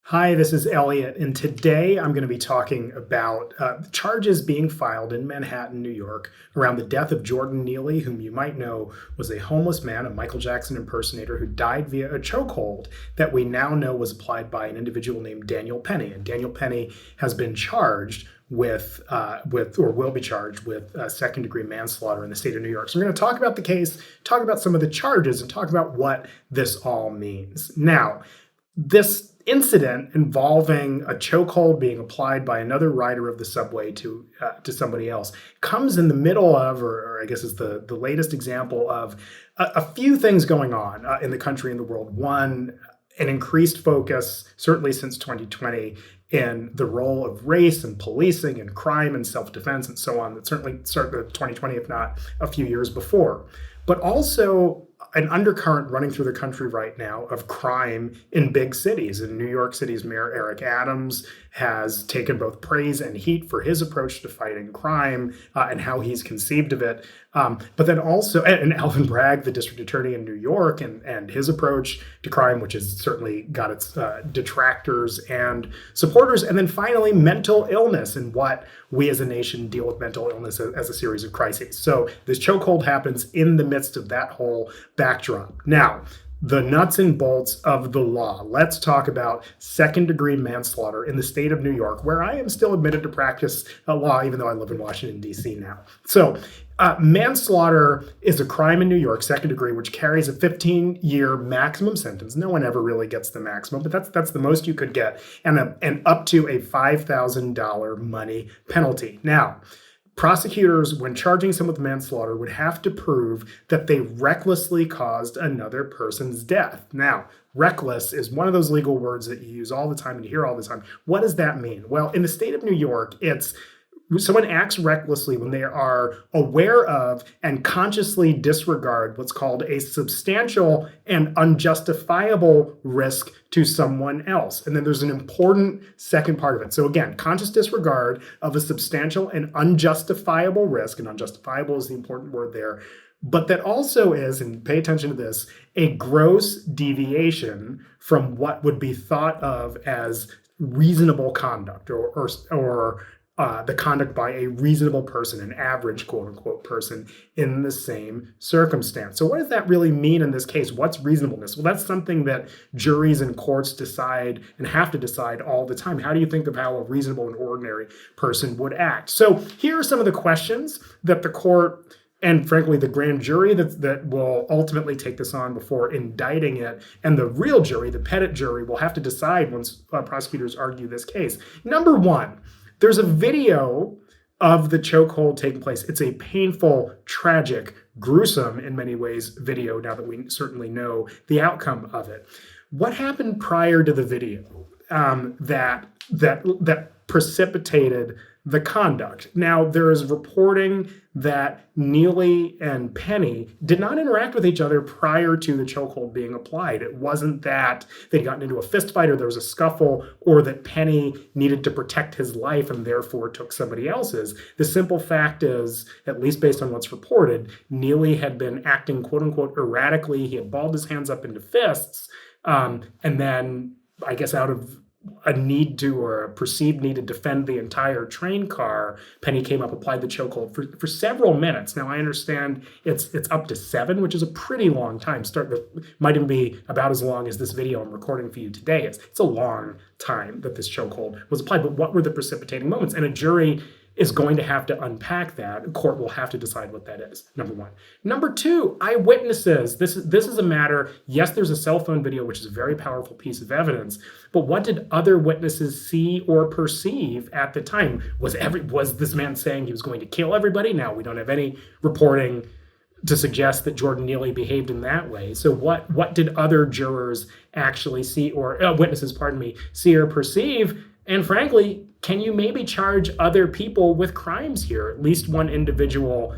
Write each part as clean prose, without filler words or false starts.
Hi, this is Elliot, and today I'm going to be talking about charges being filed in Manhattan, New York, around the death of Jordan Neely, whom you might know was a homeless man, a Michael Jackson impersonator who died via a chokehold that we now know was applied by an individual named Daniel Penny. And Daniel Penny has been charged with or will be charged with second-degree manslaughter in the state of New York. So we're going to talk about the case, talk about some of the charges, and talk about what this all means. Now, this incident involving a chokehold being applied by another rider of the subway to somebody else comes in the middle of, or I guess is the latest example of a few things going on in the country and the world. One, an increased focus, certainly since 2020, in the role of race and policing and crime and self-defense and so on, that certainly started with 2020, if not a few years before. But also an undercurrent running through the country right now of crime in big cities. In New York City's Mayor Eric Adams has taken both praise and heat for his approach to fighting crime and how he's conceived of it. But then also, and Alvin Bragg, the district attorney in New York, and his approach to crime, which has certainly got its detractors and supporters. And then finally, mental illness and what we as a nation deal with mental illness as a series of crises. So this chokehold happens in the midst of that whole backdrop. Now, the nuts and bolts of the law. Let's talk about second-degree manslaughter in the state of New York, where I am still admitted to practice law, even though I live in Washington, D.C. now. So manslaughter is a crime in New York, second degree, which carries a 15-year maximum sentence. No one ever really gets the maximum, but that's the most you could get, and up to a $5,000 money penalty. Now, prosecutors, when charging someone with manslaughter, would have to prove that they recklessly caused another person's death. Now, reckless is one of those legal words that you use all the time and you hear all the time. What does that mean? Well, in the state of New York, it's someone acts recklessly when they are aware of and consciously disregard what's called a substantial and unjustifiable risk to someone else. And then there's an important second part of it. So again, conscious disregard of a substantial and unjustifiable risk, and unjustifiable is the important word there, but that also is, and pay attention to this, a gross deviation from what would be thought of as reasonable conduct or the conduct by a reasonable person, an average quote unquote person in the same circumstance. So what does that really mean in this case? What's reasonableness? Well, that's something that juries and courts decide and have to decide all the time. How do you think of how a reasonable and ordinary person would act? So here are some of the questions that the court and frankly, the grand jury that will ultimately take this on before indicting it, and the real jury, the petit jury, will have to decide once prosecutors argue this case. Number one, there's a video of the chokehold taking place. It's a painful, tragic, gruesome, in many ways, video, now that we certainly know the outcome of it. What happened prior to the video that precipitated the conduct? Now, there is reporting that Neely and Penny did not interact with each other prior to the chokehold being applied. It wasn't that they'd gotten into a fist fight or there was a scuffle or that Penny needed to protect his life and therefore took somebody else's. The simple fact is, at least based on what's reported, Neely had been acting quote unquote erratically. He had balled his hands up into fists. And then, I guess out of a need to, or a perceived need to defend the entire train car, Penny came up, applied the chokehold for several minutes. Now, I understand it's up to 7, which is a pretty long time. Might even be about as long as this video I'm recording for you today. It's a long time that this chokehold was applied. But what were the precipitating moments? And a jury is going to have to unpack that. A court will have to decide what that is, number one. Number two, eyewitnesses. This is a matter, yes, there's a cell phone video, which is a very powerful piece of evidence, but what did other witnesses see or perceive at the time? Was this man saying he was going to kill everybody? Now, we don't have any reporting to suggest that Jordan Neely behaved in that way. So what did other jurors actually see, or witnesses, see or perceive? And frankly, can you maybe charge other people with crimes here? At least one individual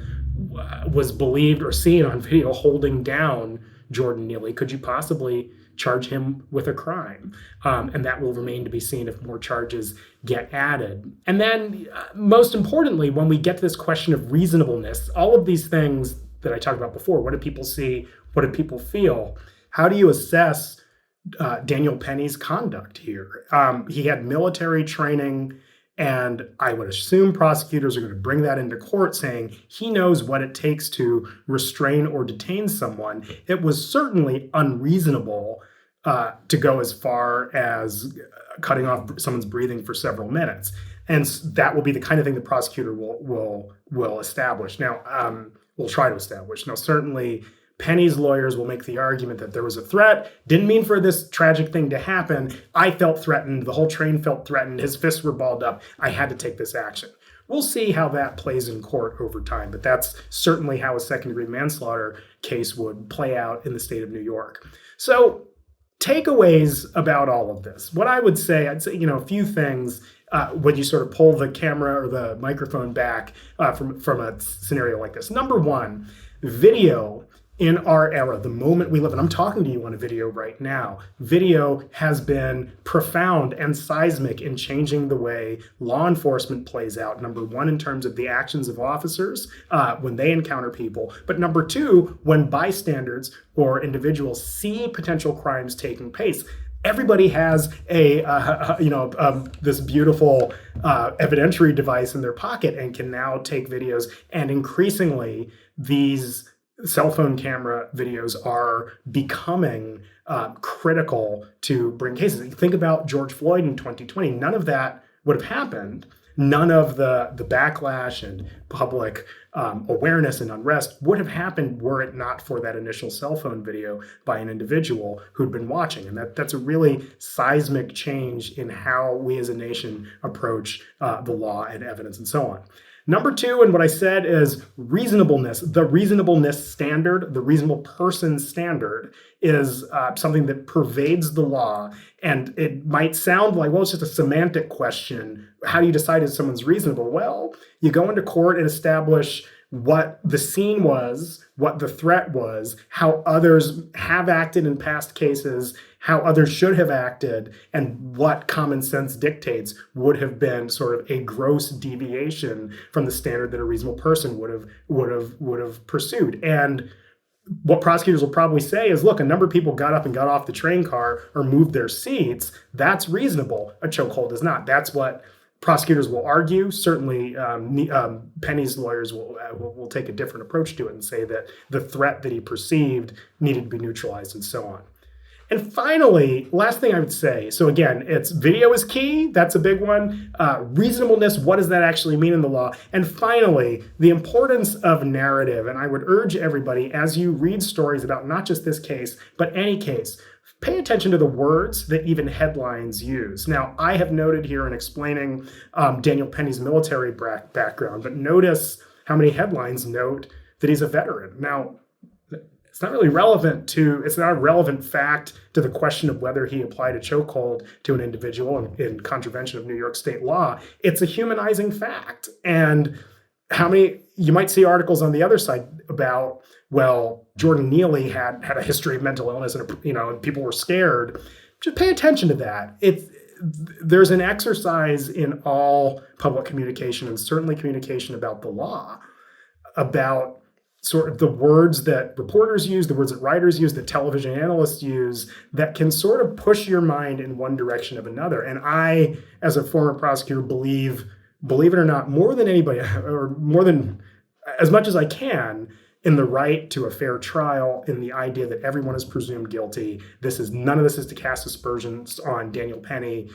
was believed or seen on video holding down Jordan Neely. Could you possibly charge him with a crime? And that will remain to be seen if more charges get added. And then most importantly, when we get to this question of reasonableness, all of these things that I talked about before, what do people see? What do people feel? How do you assess Daniel Penny's conduct here. He had military training, and I would assume prosecutors are going to bring that into court saying he knows what it takes to restrain or detain someone. It was certainly unreasonable to go as far as cutting off someone's breathing for several minutes. And that will be the kind of thing the prosecutor will establish. Now, will try to establish. Now, certainly Penny's lawyers will make the argument that there was a threat. Didn't mean for this tragic thing to happen. I felt threatened. The whole train felt threatened. His fists were balled up. I had to take this action. We'll see how that plays in court over time, but that's certainly how a second-degree manslaughter case would play out in the state of New York. So takeaways about all of this. What I would say, I'd say, a few things when you sort of pull the camera or the microphone back from a scenario like this. Number one, video in our era, the moment we live in, I'm talking to you on a video right now. Video has been profound and seismic in changing the way law enforcement plays out. Number one, in terms of the actions of officers when they encounter people. But number two, when bystanders or individuals see potential crimes taking place. Everybody has this beautiful evidentiary device in their pocket and can now take videos. And increasingly, these cell phone camera videos are becoming critical to bring cases. Think about George Floyd in 2020. None of that would have happened. None of the backlash and public awareness and unrest would have happened were it not for that initial cell phone video by an individual who'd been watching. And that's a really seismic change in how we as a nation approach the law and evidence and so on. Number two, and what I said is reasonableness. The reasonableness standard, the reasonable person standard, is something that pervades the law. And it might sound like, well, it's just a semantic question. How do you decide if someone's reasonable? Well, you go into court and establish what the scene was, what the threat was, how others have acted in past cases, how others should have acted, and what common sense dictates would have been sort of a gross deviation from the standard that a reasonable person would have pursued. And what prosecutors will probably say is, look, a number of people got up and got off the train car or moved their seats. That's reasonable. A chokehold is not. That's what prosecutors will argue. Certainly, Penny's lawyers will take a different approach to it and say that the threat that he perceived needed to be neutralized and so on. And finally, last thing I would say, so again, it's video is key. That's a big one. Reasonableness, what does that actually mean in the law? And finally, the importance of narrative. And I would urge everybody, as you read stories about not just this case, but any case, pay attention to the words that even headlines use. Now, I have noted here in explaining Daniel Penny's military background, but notice how many headlines note that he's a veteran. Now, it's not really relevant it's not a relevant fact to the question of whether he applied a chokehold to an individual in contravention of New York state law. It's a humanizing fact. And you might see articles on the other side about, well, Jordan Neely had a history of mental illness and people were scared. Just pay attention to that. There's an exercise in all public communication and certainly communication about the law, about sort of the words that reporters use, the words that writers use, that television analysts use, that can sort of push your mind in one direction or another. And I, as a former prosecutor, believe it or not, more than anybody, or more than as much as I can, in the right to a fair trial, in the idea that everyone is presumed guilty. None of this is to cast aspersions on Daniel Penny.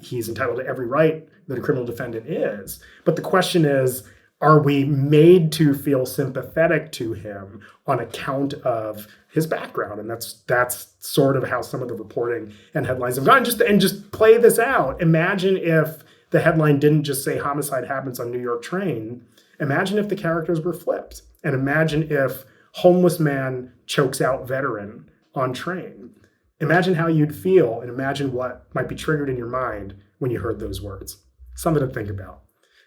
He's entitled to every right that a criminal defendant is. But the question is, are we made to feel sympathetic to him on account of his background? And that's sort of how some of the reporting and headlines have gone. Just play this out. Imagine if the headline didn't just say homicide happens on New York train. Imagine if the characters were flipped. And imagine if homeless man chokes out veteran on train. Imagine how you'd feel, and imagine what might be triggered in your mind when you heard those words. Something to think about.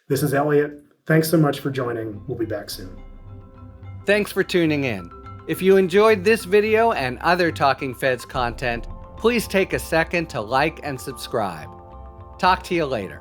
This is Elliot. Thanks so much for joining. We'll be back soon. Thanks for tuning in. If you enjoyed this video and other Talking Feds content, please take a second to like and subscribe. Talk to you later.